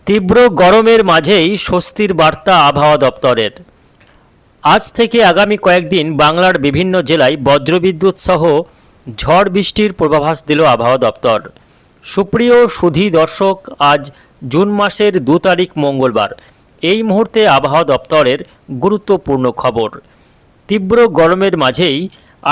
তীব্র গরমের মাঝেই স্বস্তির বার্তা আবহাওয়া দপ্তরের। আজ থেকে আগামী কয়েকদিন বাংলার বিভিন্ন জেলায় বজ্রবিদ্যুৎ সহ ঝড় বৃষ্টির পূর্বাভাস দিল আবহাওয়া দপ্তর। সুপ্রিয় সুধী দর্শক, আজ জুন মাসের 2 তারিখ মঙ্গলবার। এই মুহূর্তে আবহাওয়া দপ্তরের গুরুত্বপূর্ণ খবর। তীব্র গরমের মাঝেই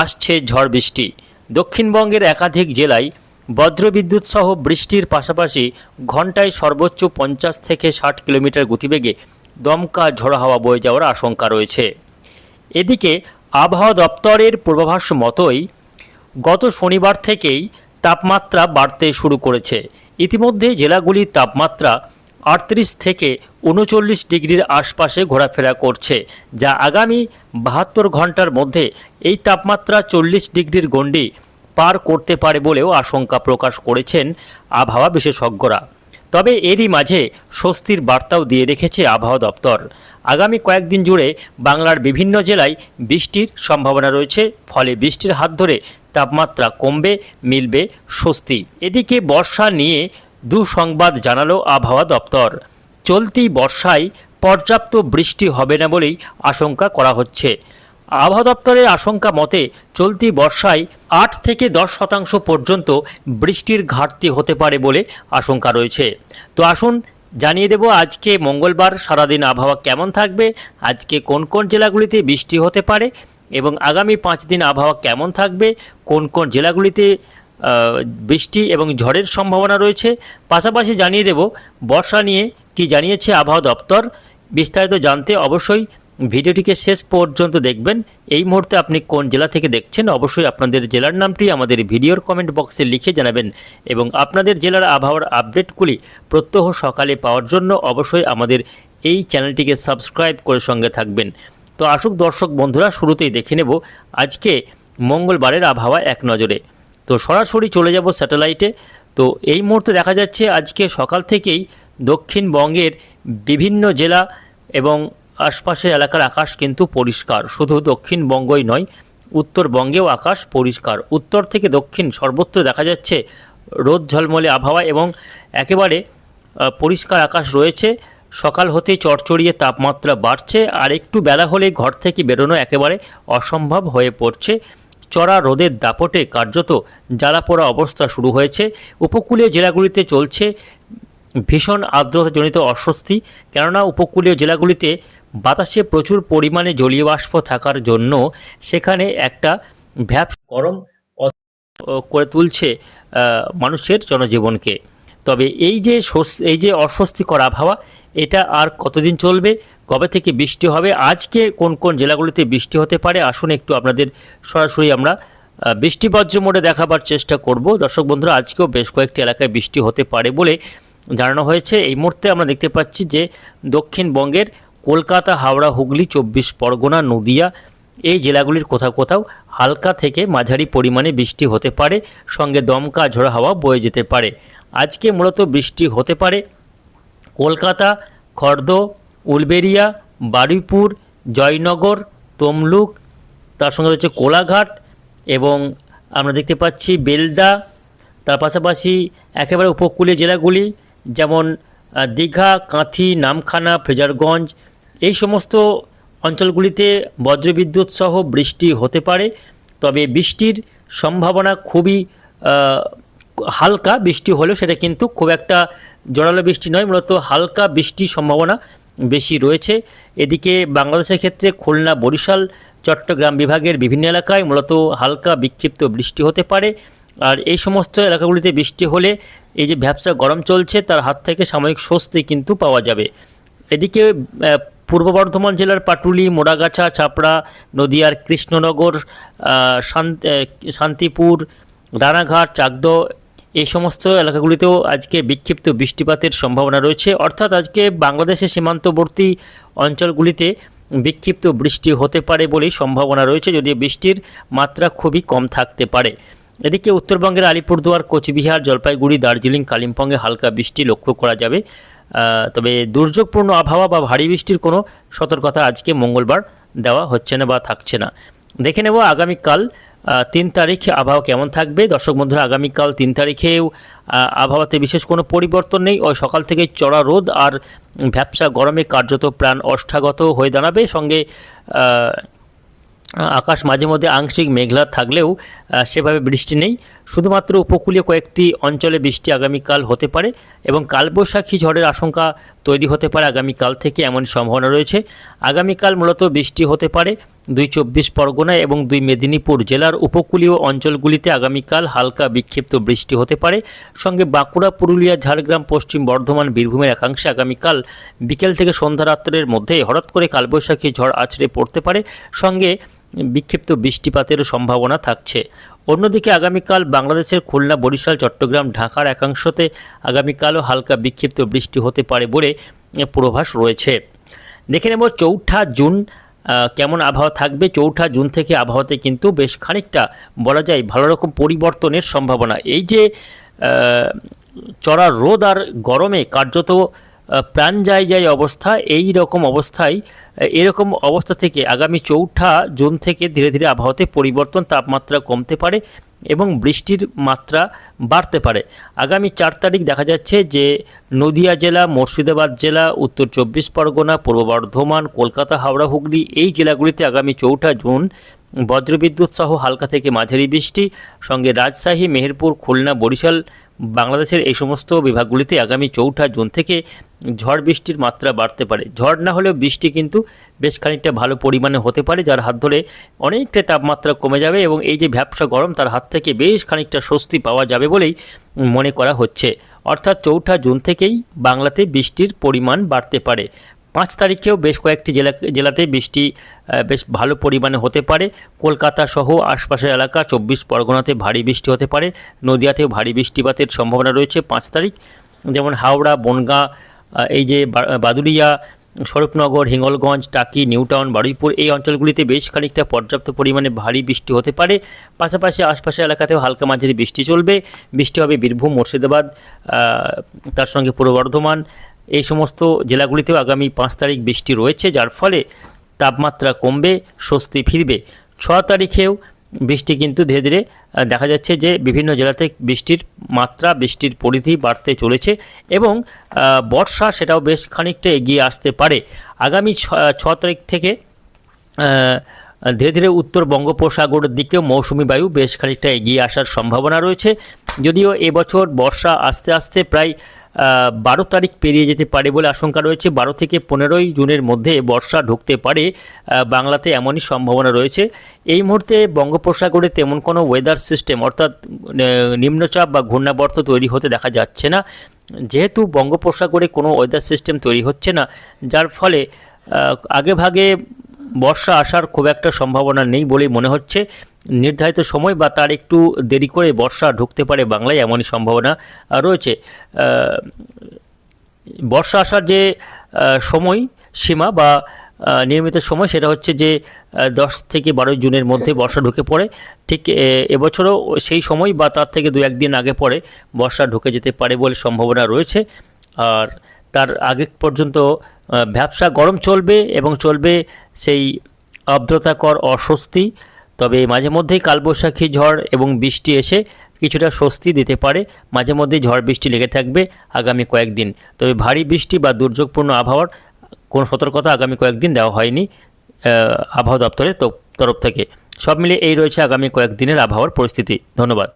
আসছে ঝড় বৃষ্টি। দক্ষিণবঙ্গের একাধিক জেলায় বজ্রবিদ্যুৎ সহ বৃষ্টির পাশাপাশি ঘন্টায় সর্বোচ্চ 50 থেকে 60 কিলোমিটার গতিবেগে দমকা ঝড়ো হাওয়া বয়ে যাওয়ার আশঙ্কা রয়েছে। এদিকে আবহাওয়া দপ্তরের পূর্বাভাস মতোই গত শনিবার থেকেই তাপমাত্রা বাড়তে শুরু করেছে। ইতিমধ্যে জেলাগুলির তাপমাত্রা 38 থেকে 39 ডিগ্রির আশপাশে ঘোরাফেরা করছে, যা আগামী 72 ঘন্টার মধ্যে এই তাপমাত্রা 40 ডিগ্রির গণ্ডি পার করতে পারে বলেও আশঙ্কা প্রকাশ করেছেন আবহাওয়া বিশেষজ্ঞরা। তবে এরই মাঝে স্বস্তির বার্তাও দিয়ে রেখেছে আবহাওয়া দপ্তর। আগামী কয়েকদিন জুড়ে বাংলার বিভিন্ন জেলায় বৃষ্টির সম্ভাবনা রয়েছে, ফলে বৃষ্টির হাত ধরে তাপমাত্রা কমবে, মিলবে স্বস্তি। এদিকে বর্ষা নিয়ে দুঃসংবাদ জানালো আবহাওয়া দপ্তর। চলতি বর্ষায় পর্যাপ্ত বৃষ্টি হবে না বলেই আশঙ্কা করা হচ্ছে। আবহাওয়া দপ্তরের আশঙ্কা মতে চলতি বর্ষায় 8 থেকে 10% পর্যন্ত বৃষ্টির ঘাটতি হতে পারে বলে আশঙ্কা রয়েছে। তো আসুন জানিয়ে দেব আজকে মঙ্গলবার সারাদিন আবহাওয়া কেমন থাকবে, আজকে কোন কোন জেলাগুলিতে বৃষ্টি হতে পারে এবং আগামী 5 দিন আবহাওয়া কেমন থাকবে, কোন কোন জেলাগুলিতে বৃষ্টি এবং ঝড়ের সম্ভাবনা রয়েছে। পাশাপাশি জানিয়ে দেব বর্ষা নিয়ে কি জানিয়েছে আবহাওয়া দপ্তর। বিস্তারিত জানতে অবশ্যই ভিডিওটিকে শেষ পর্যন্ত দেখবেন। এই মুহূর্তে আপনি কোন জেলা থেকে দেখছেন অবশ্যই আপনাদের জেলার নামটি আমাদের ভিডিওর কমেন্ট বক্সে লিখে জানাবেন এবং আপনাদের জেলার আবহাওয়ার আপডেটগুলি প্রত্যহ সকালে পাওয়ার জন্য অবশ্যই আমাদের এই চ্যানেলটিকে সাবস্ক্রাইব করে সঙ্গে থাকবেন। তো আসুক দর্শক বন্ধুরা, শুরুতেই দেখে নেব আজকে মঙ্গলবারের আবহাওয়া এক নজরে। তো সরাসরি চলে যাব স্যাটেলাইটে। তো এই মুহূর্তে দেখা যাচ্ছে আজকে সকাল থেকেই দক্ষিণবঙ্গের বিভিন্ন জেলা এবং আশপাশের এলাকার আকাশ কিন্তু পরিষ্কার। শুধু দক্ষিণবঙ্গই নয়, উত্তরবঙ্গেও আকাশ পরিষ্কার। উত্তর থেকে দক্ষিণ সর্বত্র দেখা যাচ্ছে রোদ ঝলমলে আবহাওয়া এবং একেবারে পরিষ্কার আকাশ রয়েছে। সকাল হতেই চড়চড়িয়ে তাপমাত্রা বাড়ছে, আর একটু বেলা হলেই ঘর থেকে বেরোনো একেবারে অসম্ভব হয়ে পড়ছে। চড়া রোদের দাপটে কার্যত জ্বালাপোড়া অবস্থা শুরু হয়েছে। উপকূলীয় জেলাগুলিতে চলছে ভীষণ আর্দ্রতাজনিত অস্বস্তি, কেননা উপকূলীয় জেলাগুলিতে বাতাসে প্রচুর পরিমাণে জলীয় বাষ্প থাকার জন্য সেখানে একটা ভ্যাপসা গরম করে তুলছে মানুষের জনজীবনকে। তবে এই যে অস্বস্তিকর আবহাওয়া, এটা আর কতদিন চলবে, কবে থেকে বৃষ্টি হবে, আজকে কোন কোন জেলাগুলিতে বৃষ্টি হতে পারে, আসুন একটু আপনাদের সরাসরি আমরা বৃষ্টি বজ্র মোডে দেখাবার চেষ্টা করব। দর্শক বন্ধুরা, আজকেও বেশ কয়েকটি এলাকায় বৃষ্টি হতে পারে বলে জানানো হয়েছে। এই মুহূর্তে আমরা দেখতে পাচ্ছি যে দক্ষিণবঙ্গের কলকাতা, হাওড়া, হুগলি, 24 পরগনা, নদিয়া এই জেলাগুলির কোথাও কোথাও হালকা থেকে মাঝারি পরিমাণে বৃষ্টি হতে পারে, সঙ্গে দমকা ঝোড়ো হাওয়া বয়ে যেতে পারে। আজকে মূলত বৃষ্টি হতে পারে কলকাতা, খড়দহ, উলবেড়িয়া, বারুইপুর, জয়নগর, তমলুক, তার সঙ্গে রয়েছে কোলাঘাট এবং আমরা দেখতে পাচ্ছি বেলদা। তার পাশাপাশি একেবারে উপকূলীয় জেলাগুলি যেমন দীঘা, কাঁথি, নামখানা, ফ্রেজারগঞ্জ এই সমস্ত অঞ্চলগুলিতে বজ্রবিদ্যুৎ সহ বৃষ্টি হতে পারে। তবে বৃষ্টির সম্ভাবনা খুবই হালকা বৃষ্টি হলেও সেটা কিন্তু খুব একটা জোরালো বৃষ্টি নয়, মূলত হালকা বৃষ্টির সম্ভাবনা বেশি রয়েছে। এদিকে বাংলাদেশের ক্ষেত্রে খুলনা, বরিশাল, চট্টগ্রাম বিভাগের বিভিন্ন এলাকায় মূলত হালকা বিক্ষিপ্ত বৃষ্টি হতে পারে। আর এই সমস্ত এলাকাগুলিতে বৃষ্টি হলে এই যে ভ্যাপসা গরম চলছে তার হাত থেকে সাময়িক স্বস্তি কিন্তু পাওয়া যাবে। এদিকে পূর্ব বর্ধমান জেলার পাটুলি, মোড়াগাছা, চাপড়া, নদিয়ার কৃষ্ণনগর, শান্তিপুর, রানাঘাট, চাকদহ এই সমস্ত এলাকাগুলিতেও আজকে বিক্ষিপ্ত বৃষ্টিপাতের সম্ভাবনা রয়েছে। অর্থাৎ আজকে বাংলাদেশের সীমান্তবর্তী অঞ্চলগুলিতে বিক্ষিপ্ত বৃষ্টি হতে পারে বলেই সম্ভাবনা রয়েছে, যদিও বৃষ্টির মাত্রা খুবই কম থাকতে পারে। এদিকে উত্তরবঙ্গের আলিপুরদুয়ার, কোচবিহার, জলপাইগুড়ি, দার্জিলিং, কালিম্পংয়ে হালকা বৃষ্টি লক্ষ্য করা যাবে। তবে দুর্যোগপূর্ণ আবহাওয়া বা ভারী বৃষ্টির কোনো সতর্কতা আজকে মঙ্গলবার দেওয়া হচ্ছে না বা থাকছে না। দেখে নেব আগামীকাল 3 তারিখ আবহাওয়া কেমন থাকবে দর্শক বন্ধুরা? আগামীকাল 3 তারিখেও আবহাওয়াতে বিশেষ কোনো পরিবর্তন নেই। ওই সকাল থেকে চড়া রোদ আর ভ্যাপসা গরমে কার্যত প্রাণ ওষ্ঠাগত হয়ে দাঁড়াবে। সঙ্গে আকাশ মাঝে মধ্যে আংশিক মেঘলা থাকলেও সেভাবে বৃষ্টি নেই। শুধুমাত্র উপকূলীয় কয়েকটি অঞ্চলে বৃষ্টি আগামীকাল হতে পারে এবং কালবৈশাখী ঝড়ের আশঙ্কা তৈরি হতে পারে আগামীকাল থেকে, এমন সম্ভাবনা রয়েছে। আগামীকাল মূলত বৃষ্টি হতে পারে 2 চব্বিশ পরগনা এবং 2 মেদিনীপুর জেলার উপকূলীয় অঞ্চলগুলিতে আগামীকাল হালকা বিক্ষিপ্ত বৃষ্টি হতে পারে। সঙ্গে বাঁকুড়া, পুরুলিয়া, ঝাড়গ্রাম, পশ্চিম বর্ধমান, বীরভূমের একাংশে আগামীকাল বিকেল থেকে সন্ধ্যা রাত্রের মধ্যে হঠাৎ করে কালবৈশাখী ঝড় আছড়ে পড়তে পারে। সঙ্গে বিক্ষিপ্ত বৃষ্টিপাতেরও সম্ভাবনা থাকছে। অন্যদিকে আগামীকাল বাংলাদেশের খুলনা, বরিশাল, চট্টগ্রাম, ঢাকার একাংশতে আগামীকালও হালকা বিক্ষিপ্ত বৃষ্টি হতে পারে বলে পূর্বাভাস রয়েছে। দেখে নেব 4 জুন কেমন আবহাওয়া থাকবে। 4 জুন থেকে আবহাওয়াতে কিন্তু বেশ খানিকটা বলা যায় ভালো রকম পরিবর্তনের সম্ভাবনা। এই যে চড়া রোদ আর গরমে কার্যত প্রাণ যায় অবস্থা, এই রকম অবস্থায় এরকম অবস্থা থেকে আগামী 4 জুন থেকে ধীরে ধীরে আবহাওয়াতে পরিবর্তন, তাপমাত্রা কমতে পারে এবং বৃষ্টির মাত্রা বাড়তে পারে। আগামী 4 তারিখ দেখা যাচ্ছে যে নদিয়া জেলা, মুর্শিদাবাদ জেলা, উত্তর 24 পরগনা, পূর্ব বর্ধমান, কলকাতা, হাওড়া, হুগলি এই জেলাগুলিতে আগামী 4 জুন বজ্রবিদ্যুৎ সহ হালকা থেকে মাঝারি বৃষ্টি। সঙ্গে রাজশাহী, মেহেরপুর, খুলনা, বরিশাল, বাংলাদেশের এই সমস্ত বিভাগগুলিতে আগামী 4 জুন থেকে ঝড় বৃষ্টির মাত্রা বাড়তে পারে। ঝড় না হলেও বৃষ্টি কিন্তু বেশ খানিকটা ভালো পরিমাণে হতে পারে, যার হাত ধরে অনেকটা তাপমাত্রা কমে যাবে এবং এই যে ভ্যাপসা গরম তার হাত থেকে বেশ খানিকটা স্বস্তি পাওয়া যাবে বলেই মনে করা হচ্ছে। অর্থাৎ 4 জুন থেকেই বাংলাতে বৃষ্টির পরিমাণ বাড়তে পারে। 5 তারিখেও বেশ কয়েকটি জেলাতে বৃষ্টি বেশ ভালো পরিমাণে হতে পারে। কলকাতা সহ আশপাশের এলাকা, 24 পরগনাতে ভারী বৃষ্টি হতে পারে। নদিয়াতেও ভারী বৃষ্টিপাতের সম্ভাবনা রয়েছে 5 তারিখ। যেমন হাওড়া, বনগাঁ, এই যে বাদুড়িয়া, স্বরূপনগর, হিঙ্গলগঞ্জ, টাকি, নিউটাউন, বারুইপুর এই অঞ্চলগুলিতে বেশ খানিকটা পর্যাপ্ত পরিমাণে ভারী বৃষ্টি হতে পারে। পাশাপাশি আশপাশের এলাকাতেও হালকা মাঝারি বৃষ্টি চলবে। বৃষ্টি হবে বীরভূম, মুর্শিদাবাদ, তার সঙ্গে পূর্ব বর্ধমান এই সমস্ত জেলাগুলিতেও আগামী 5 তারিখ বৃষ্টি রয়েছে, যার ফলে তাপমাত্রা কমবে, স্বস্তি ফিরবে। 6 তারিখেও বৃষ্টি কিন্তু ধীরে ধীরে দেখা যাচ্ছে যে বিভিন্ন জেলাতে বৃষ্টির মাত্রা, বৃষ্টির পরিধি বাড়তে চলেছে এবং বর্ষা সেটাও বেশ খানিকটা এগিয়ে আসতে পারে। আগামী 6 তারিখ থেকে ধীরে ধীরে উত্তর বঙ্গোপসাগরের দিকেও মৌসুমি বায়ু বেশ খানিকটা এগিয়ে আসার সম্ভাবনা রয়েছে। যদিও এবছর বর্ষা আস্তে আস্তে প্রায় 12 তারিখ পেরিয়ে যেতে পারে বলে আশঙ্কা রয়েছে। 12 থেকে 15 জুনের মধ্যে বর্ষা ঢুকতে পারে বাংলাতে, এমনই সম্ভাবনা রয়েছে। এই মুহূর্তে বঙ্গোপসাগরে তেমন কোনো ওয়েদার সিস্টেম অর্থাৎ নিম্নচাপ বা ঘূর্ণাবর্ত তৈরি হতে দেখা যাচ্ছে না। যেহেতু বঙ্গোপসাগরে কোনো ওয়েদার সিস্টেম তৈরি হচ্ছে না, যার ফলে আগেভাগে বর্ষা আসার খুব একটা সম্ভাবনা নেই বলেই মনে হচ্ছে। নির্ধারিত সময় বা তার একটু দেরি করে বর্ষা ঢুকতে পারে বাংলায়, এমনই সম্ভাবনা রয়েছে। বর্ষা আসার যে সময় সীমা বা নিয়মিত সময় সেটা হচ্ছে যে 10 থেকে 12 জুনের মধ্যে বর্ষা ঢুকে পড়ে। ঠিক এবছরও সেই সময় বা তার থেকে 2-1 দিন আগে পরে বর্ষা ঢুকে যেতে পারে বলে সম্ভাবনা রয়েছে। আর তার আগে পর্যন্ত ভ্যাপসা গরম চলবে এবং চলবে সেই আর্দ্রতাকর অস্বস্তি। তবে মাঝে মধ্যেই কালবৈশাখী ঝড় এবং বৃষ্টি এসে কিছুটা স্বস্তি দিতে পারে। মাঝে মধ্যেই ঝড় বৃষ্টি লেগে থাকবে আগামী কয়েকদিন। তবে ভারী বৃষ্টি বা দুর্যোগপূর্ণ আবহাওয়ার কোনো সতর্কতা আগামী কয়েকদিন দেওয়া হয়নি আবহাওয়া দপ্তরের তরফ থেকে। সব মিলিয়ে এই রয়েছে আগামী কয়েকদিনের আবহাওয়ার পরিস্থিতি। ধন্যবাদ।